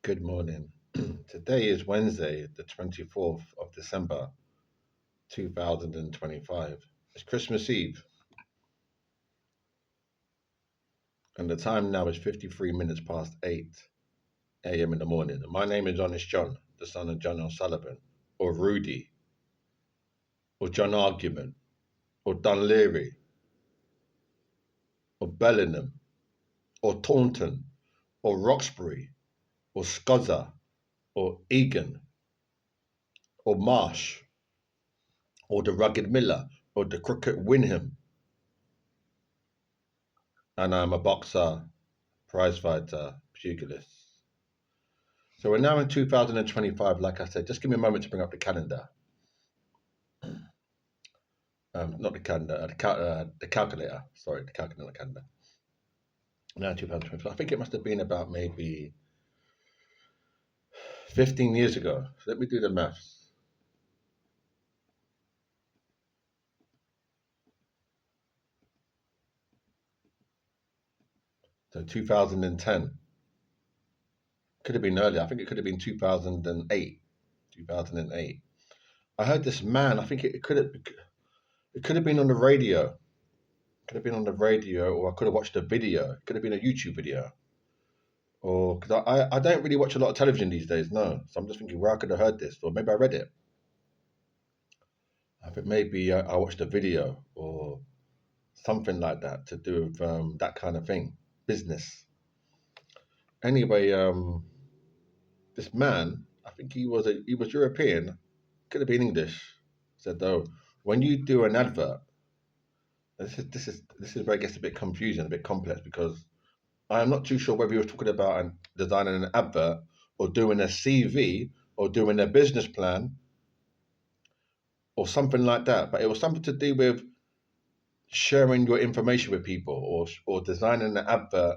Good morning. Today is Wednesday, the 24th of December, 2025. It's Christmas Eve, and the time now is 53 minutes past 8 a.m. in the morning. And my name is Honest John, the son of John O'Sullivan, or Rudy, or John Argument, or Dunleary, or Bellingham, or Taunton, or Roxbury, or Scuzzer, or Egan, or Marsh, or the Rugged Miller, or the Crooked Winham. And I'm a boxer, prize fighter, pugilist. So we're now in 2025, like I said. Just give me a moment to bring up the calendar. Not the calendar, the calculator. Sorry, the calendar. Now 2025. I think it must have been about maybe 15 years ago. So let me do the maths. So 2010. Could have been earlier. I think it could have been 2008. 2008. I heard this man. I think it could have been on the radio. Could have been on the radio, or I could have watched a video. It could have been a YouTube video. Or because I don't really watch a lot of television these days, no. So I'm just thinking where I could have heard this, or maybe I read it. I think maybe I watched a video or something like that to do with that kind of thing, business. Anyway, this man, I think he was European, could have been English. Said though, when you do an advert, this is where it gets a bit confusing, a bit complex, because I am not too sure whether you were talking about designing an advert or doing a CV or doing a business plan or something like that. But it was something to do with sharing your information with people or designing an advert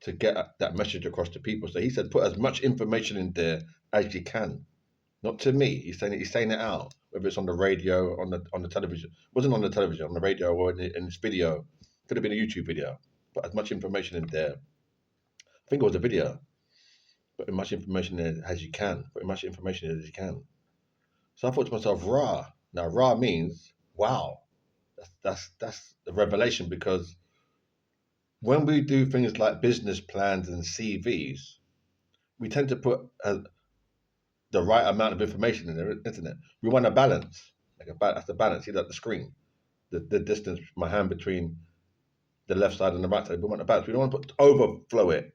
to get that message across to people. So he said, put as much information in there as you can. Not to me. He's saying it out, whether it's on the radio, on the television. It wasn't on the television, on the radio, or in this video. Could have been a YouTube video. Put as much information in there. I think it was a video. Put as much information in as you can. Put as much information in as you can. So I thought to myself, Ra. Now Ra means wow. That's the revelation, because when we do things like business plans and CVs, we tend to put the right amount of information in there, isn't it? We want a balance, that's the balance. See that the screen, the distance my hand between the left side and the right side. We want a balance. We don't want to overflow it.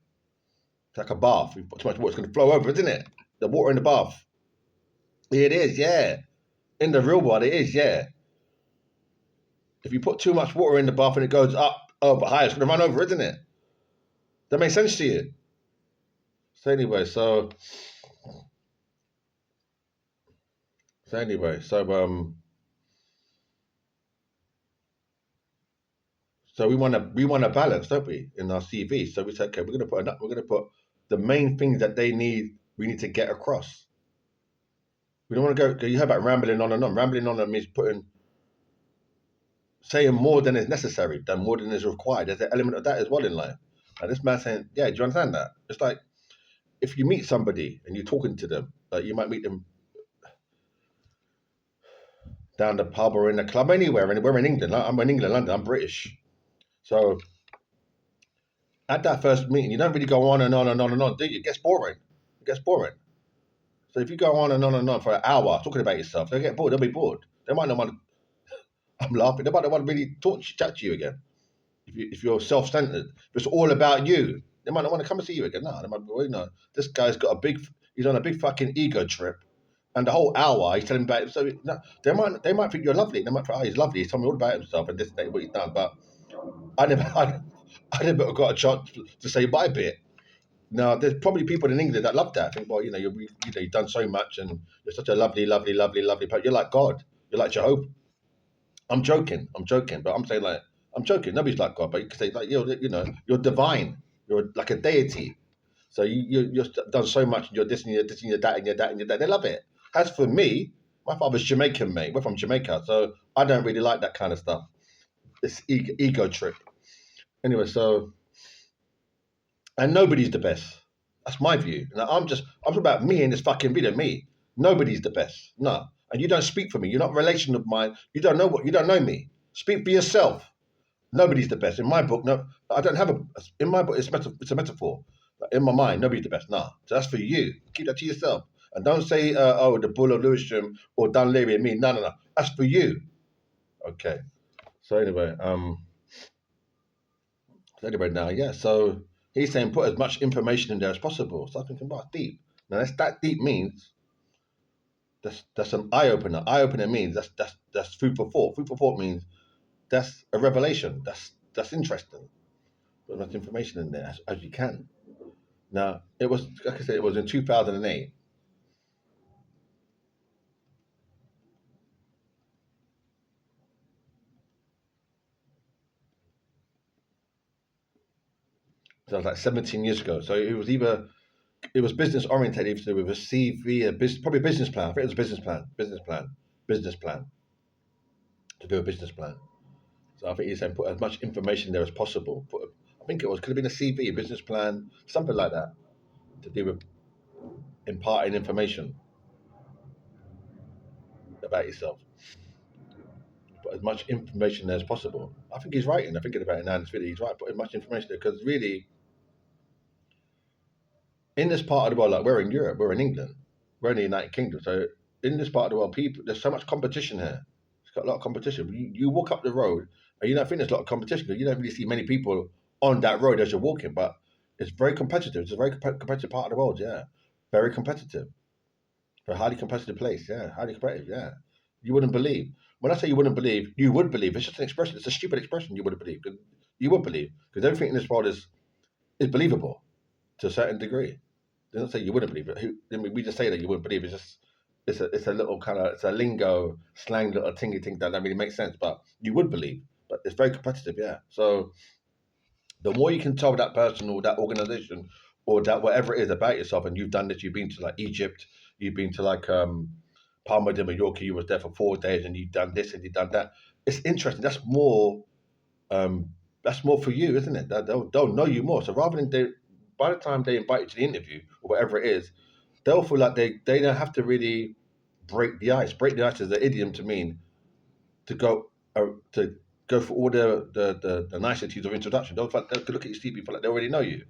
It's like a bath. We put too much water, it's going to flow over, isn't it? The water in the bath. It is, yeah. In the real world, it is, yeah. If you put too much water in the bath and it goes up over high, it's going to run over, isn't it? That makes sense to you. So anyway, so we want a balance, don't we, in our CV? So we said, okay, we're gonna put the main things that they need. We need to get across. We don't want to go. You heard about rambling on and on. Rambling on means saying more than is necessary, than more than is required. There's an element of that as well in life. And this man saying, yeah, do you understand that? It's like if you meet somebody and you're talking to them, you might meet them down the pub or in a club, anywhere. We're in England. I'm in England, London. I'm British. So at that first meeting, you don't really go on and on and on and on, do you? It gets boring. It gets boring. So if you go on and on for an hour talking about yourself, they'll get bored. They'll be bored. They might not want to, I'm laughing, they might not want to really chat to you again. If you're self-centered, if it's all about you, they might not want to come and see you again. No, they might be, well, no, this guy's got he's on a big fucking ego trip. And the whole hour he's telling about it. So no, they might think you're lovely. They might think, oh, he's lovely. He's telling me all about himself and this and that, what he's done. But I never got a chance to say my bit. Now, there's probably people in England that love that. I think, well, you've done so much and you're such a lovely, lovely, lovely, lovely person. You're like God. You're like Jehovah. I'm joking, but I'm saying like, I'm joking. Nobody's like God, but you can say like, you're divine. You're like a deity. So you've done so much and you're this and you're this and you're that and you're that and you're that. They love it. As for me, my father's Jamaican, mate. We're from Jamaica, so I don't really like that kind of stuff. This ego trip. Anyway, and nobody's the best. That's my view. And I'm talking about me in this fucking video. Me. Nobody's the best. No. And you don't speak for me. You're not a relation of mine. You don't know me. Speak for yourself. Nobody's the best. In my book, no, I don't have a. In my book, it's a metaphor. In my mind, nobody's the best. Nah, so that's for you. Keep that to yourself, and don't say, "Oh, the Bull of Lewisham or Dunleary and me." No, no, no. That's for you. Okay. So anyway, now, yeah. So he's saying put as much information in there as possible. So I'm thinking about deep. Now that deep means that's an eye opener. Eye opener means that's food for thought. Food for thought means that's a revelation. That's interesting. Put as much information in there as you can. Now, it was, like I said, it was in 2008. So it was like 17 years ago. So it was business oriented, either to do with a CV, probably a business plan. I think it was a business plan, to do a business plan. So I think he's saying put as much information there as possible. I think could have been a CV, a business plan, something like that, to do with imparting information about yourself. Put as much information there as possible. I think he's right, and I thinking about it now in this video. He's right. Put as much information there because really, in this part of the world, like we're in Europe, we're in England, we're in the United Kingdom. So in this part of the world, people, there's so much competition here. It's got a lot of competition. You walk up the road and you don't think there's a lot of competition because you don't really see many people on that road as you're walking. But it's very competitive. It's a very competitive part of the world. Yeah, very competitive. A highly competitive place. Yeah, highly competitive. Yeah, you wouldn't believe. When I say you wouldn't believe, you would believe. It's just an expression. It's a stupid expression. You wouldn't believe. You would believe because everything in this world is believable to a certain degree. They don't say you wouldn't believe it. I mean, we just say that you wouldn't believe it. It's a little kind of, it's a lingo slang little tingy thing that really makes sense. But you would believe. But it's very competitive, yeah. So the more you can tell that person or that organization or that whatever it is about yourself, and you've done this, you've been to like Egypt, you've been to like Palma de Mallorca, you was there for 4 days, and you've done this and you've done that. It's interesting. Um, that's more for you, isn't it? They'll know you more. So rather than by the time they invite you to the interview or whatever it is, they'll feel like they don't have to really break the ice. Break the ice is the idiom to mean to to go for all the niceties of introduction. They'll look at your CV, feel like they already know you.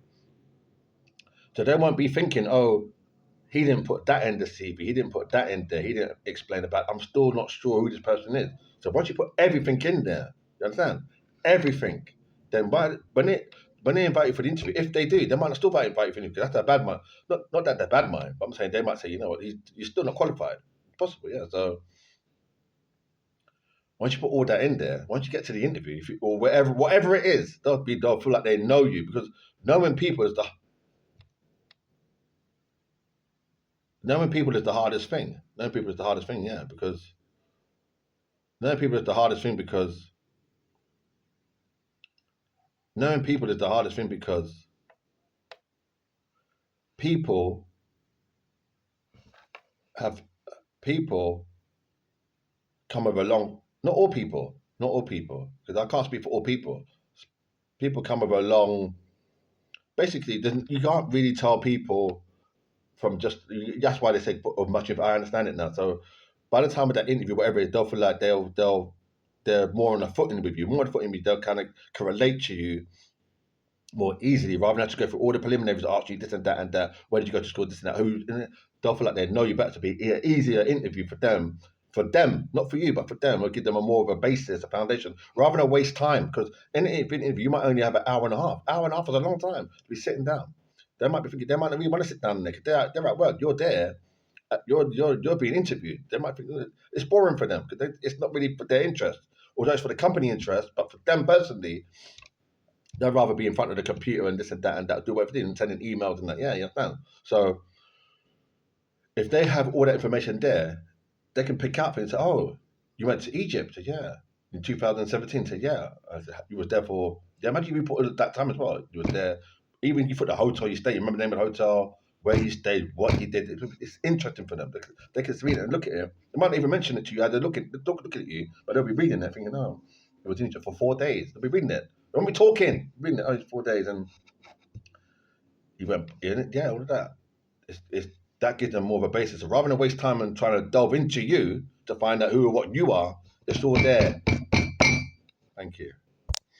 So they won't be thinking, oh, he didn't put that in the CV, he didn't put that in there, he didn't explain about. I'm still not sure who this person is. So once you put everything in there, you understand? Everything. Then when they invite you for the interview, if they do, they might not still invite you for the interview. That's a bad mind. Not that they're bad mind, but I'm saying they might say, you know what, you're still not qualified. Possible, yeah. So once you put all that in there, once you get to the interview, or whatever it is, they'll feel like they know you because knowing people is the knowing people is the hardest thing. Knowing people is the hardest thing, yeah, because knowing people is the hardest thing because knowing people is the hardest thing because people have people come with a long. Not all people, because I can't speak for all people. People come with a long. Basically, you can't really tell people from just. That's why they say put much. If I understand it now, so by the time of that interview, whatever it is, they'll feel like they're more on a footing with you, more on a footing with you. They'll kind of can relate to you more easily rather than have to go through all the preliminaries, ask you this and that and that. Where did you go to school? This and that. Who? They'll feel like they know you better to be an easier interview for them. For them, not for you, but for them, will give them a more of a basis, a foundation, rather than waste time. Because in an interview, you might only have an hour and a half. Hour and a half is a long time to be sitting down. They might be thinking they might not really want to sit down there. They're at work. You're there. You're being interviewed. They might think it's boring for them because it's not really for their interest, although it's for the company interest. But for them personally, they'd rather be in front of the computer and this and that, do everything and sending emails and that. Yeah, you understand? So if they have all that information there, they can pick up and say, oh, you went to Egypt? I said, yeah. In 2017? I said, yeah. I said, you was there for, yeah, imagine you put it at that time as well. You was there. Even you put the hotel you stayed, you remember the name of the hotel, where you stayed, what you did. It's interesting for them. They can read it and look at it. They might not even mention it to you. They're look at you, but they'll be reading it thinking, oh, it was in Egypt for 4 days. They'll be reading it. They won't be talking, reading it, oh, it's 4 days. And You went, yeah, all of that. It's that gives them more of a basis. So rather than waste time and trying to delve into you to find out who or what you are, it's all there. Thank you.